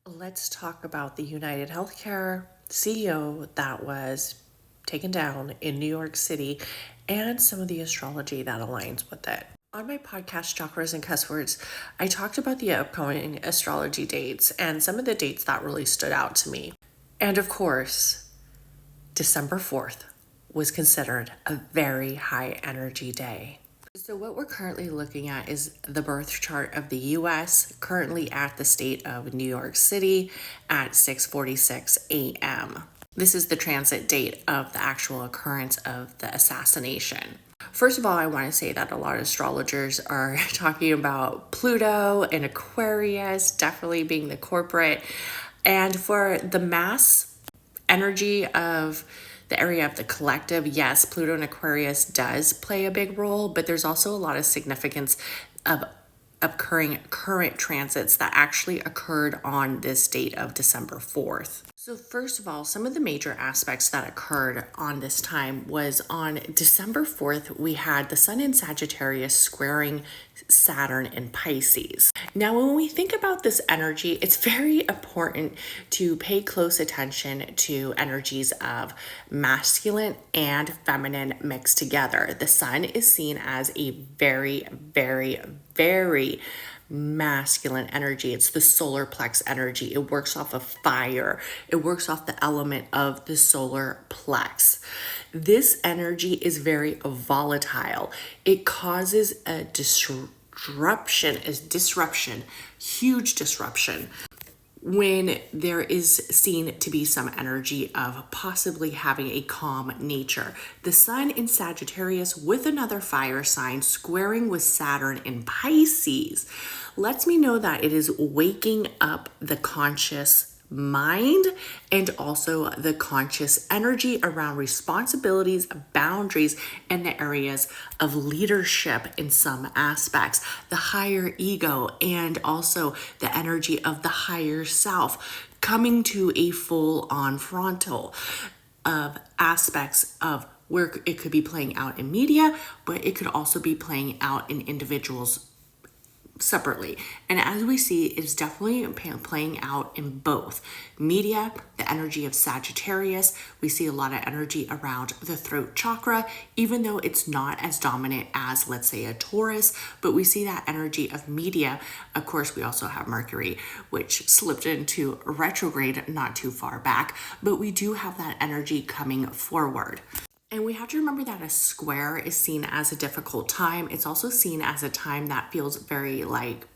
Let's talk about the United Healthcare CEO that was taken down in New York City and some of the astrology that aligns with it. On my podcast, Chakras and Cuss Words, I talked about the upcoming astrology dates and some of the dates that really stood out to me. And of course, December 4th was considered a very high energy day. So what we're currently looking at is the birth chart of the US, currently at the state of New York City at 6:46 a.m. This is the transit date of the actual occurrence of the assassination. First of all, I want to say that a lot of astrologers are talking about Pluto and Aquarius definitely being the corporate. And for the mass energy of the area of the collective, yes, Pluto and Aquarius does play a big role, but there's also a lot of significance of occurring current transits that actually occurred on this date of December 4th. So first of all, some of the major aspects that occurred on this time was on December 4th, we had the Sun in Sagittarius squaring Saturn in Pisces. Now, when we think about this energy, it's very important to pay close attention to energies of masculine and feminine mixed together. The Sun is seen as a very, very, very masculine energy. It's the solar plex energy. It works off of fire. It works off the element of the solar plex. This energy is very volatile. It causes a disruption, huge disruption, when there is seen to be some energy of possibly having a calm nature. The Sun in Sagittarius with another fire sign squaring with Saturn in Pisces lets me know that it is waking up the conscious mind and also the conscious energy around responsibilities, boundaries, and the areas of leadership in some aspects, the higher ego, and also the energy of the higher self coming to a full-on frontal of aspects of where it could be playing out in media, but it could also be playing out in individuals separately. And as we see, it's definitely playing out in both media, the energy of Sagittarius. We see a lot of energy around the throat chakra, even though it's not as dominant as, let's say, a Taurus, but we see that energy of media. Of course, we also have Mercury, which slipped into retrograde not too far back, but we do have that energy coming forward. And we have to remember that a square is seen as a difficult time. It's also seen as a time that feels very like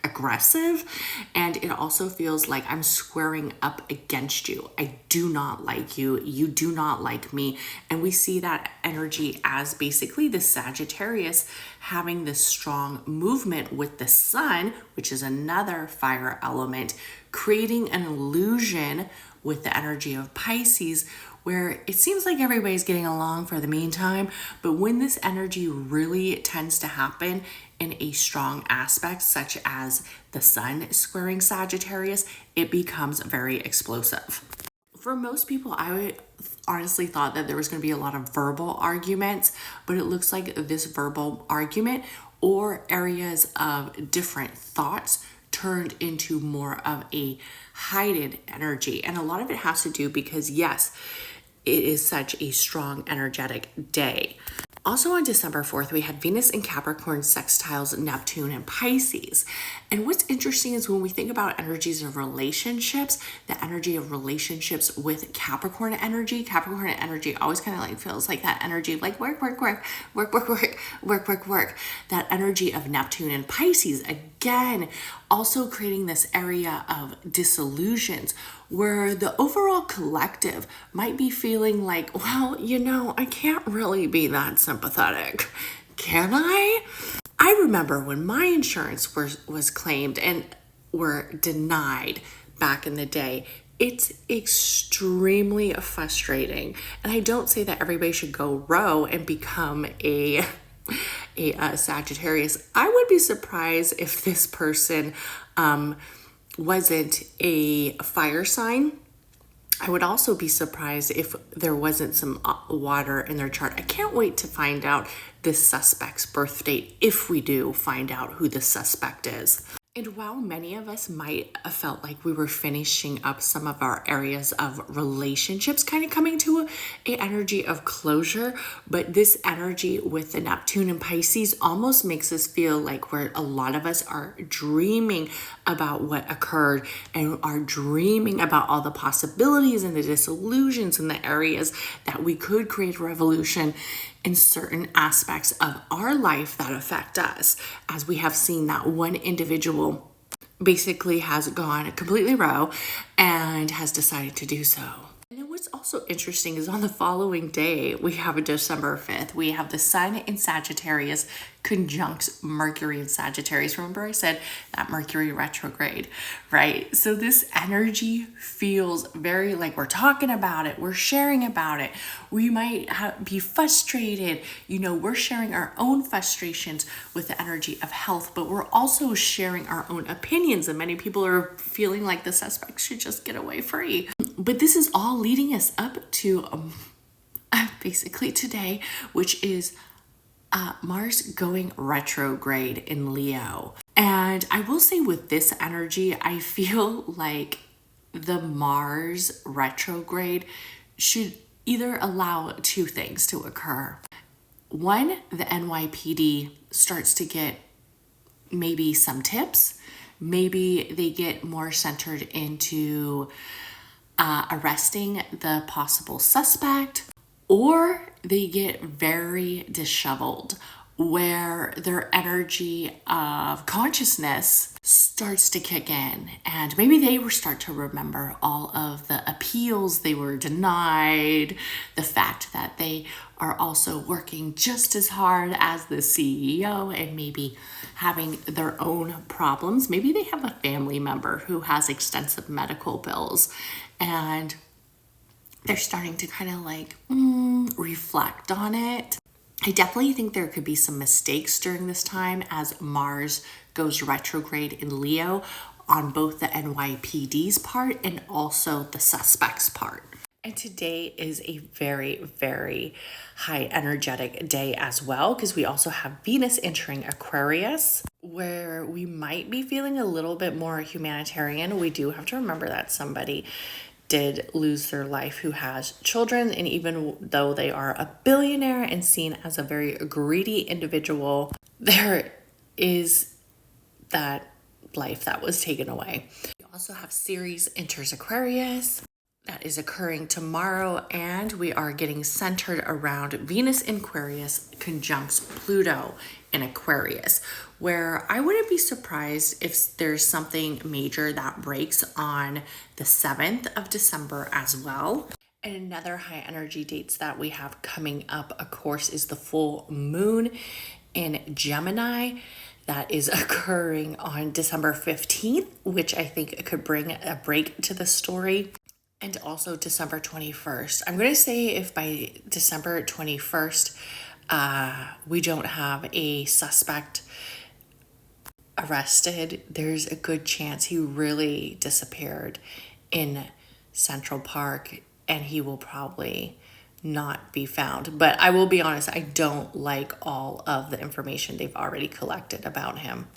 aggressive, and it also feels like I'm squaring up against you. I do not like you. You do not like me. And we see that energy as basically the Sagittarius having this strong movement with the Sun, which is another fire element, creating an illusion with the energy of Pisces, where it seems like everybody's getting along for the meantime, but when this energy really tends to happen in a strong aspect, such as the Sun squaring Sagittarius, it becomes very explosive. For most people, I would honestly thought that there was going to be a lot of verbal arguments, but it looks like this verbal argument or areas of different thoughts turned into more of a hidden energy. And a lot of it has to do because, yes, it is such a strong energetic day. Also on December 4th, we had Venus in Capricorn sextiles Neptune and Pisces. And what's interesting is when we think about energies of relationships, the energy of relationships with Capricorn energy always kind of like feels like that energy of like work. That energy of Neptune and Pisces, again, also creating this area of disillusions where the overall collective might be feeling like, well, I can't really be that sympathetic. Can I? I remember when my insurance was claimed and were denied back in the day. It's extremely frustrating. And I don't say that everybody should go row and become a Sagittarius. I would be surprised if this person wasn't a fire sign. I would also be surprised if there wasn't some water in their chart. I can't wait to find out this suspect's birth date if we do find out who the suspect is. And while many of us might have felt like we were finishing up some of our areas of relationships, kind of coming to a energy of closure, but this energy with the Neptune and Pisces almost makes us feel like a lot of us are dreaming about what occurred and are dreaming about all the possibilities and the disillusions and the areas that we could create a revolution in certain aspects of our life that affect us, as we have seen that one individual basically has gone completely rogue and has decided to do so. And then what's also interesting is on the following day, we have a December 5th, we have the Sun in Sagittarius conjuncts Mercury in Sagittarius. Remember I said that Mercury retrograde, right? So this energy feels very like we're talking about it, we're sharing about it. We might be frustrated, we're sharing our own frustrations with the energy of health, but we're also sharing our own opinions, and many people are feeling like the suspect should just get away free. But this is all leading us up to basically today, which is Mars going retrograde in Leo. And I will say with this energy, I feel like the Mars retrograde should either allow two things to occur. One, the NYPD starts to get maybe some tips. Maybe they get more centered into arresting the possible suspect, or they get very disheveled where their energy of consciousness starts to kick in, and maybe they will start to remember all of the appeals they were denied, the fact that they are also working just as hard as the CEO and maybe having their own problems. Maybe they have a family member who has extensive medical bills, and they're starting to kind of reflect on it. I definitely think there could be some mistakes during this time as Mars goes retrograde in Leo on both the NYPD's part and also the suspect's part. And today is a very, very high energetic day as well, because we also have Venus entering Aquarius, where we might be feeling a little bit more humanitarian. We do have to remember that somebody did lose their life who has children, and even though they are a billionaire and seen as a very greedy individual, there is that life that was taken away. We also have Ceres enters Aquarius. That is occurring tomorrow, and we are getting centered around Venus in Aquarius conjuncts Pluto in Aquarius, where I wouldn't be surprised if there's something major that breaks on the 7th of December as well. And another high energy dates that we have coming up, of course, is the full moon in Gemini. That is occurring on December 15th, which I think could bring a break to the story. And also December 21st. I'm going to say if by December 21st, we don't have a suspect arrested, there's a good chance he really disappeared in Central Park and he will probably not be found. But I will be honest, I don't like all of the information they've already collected about him.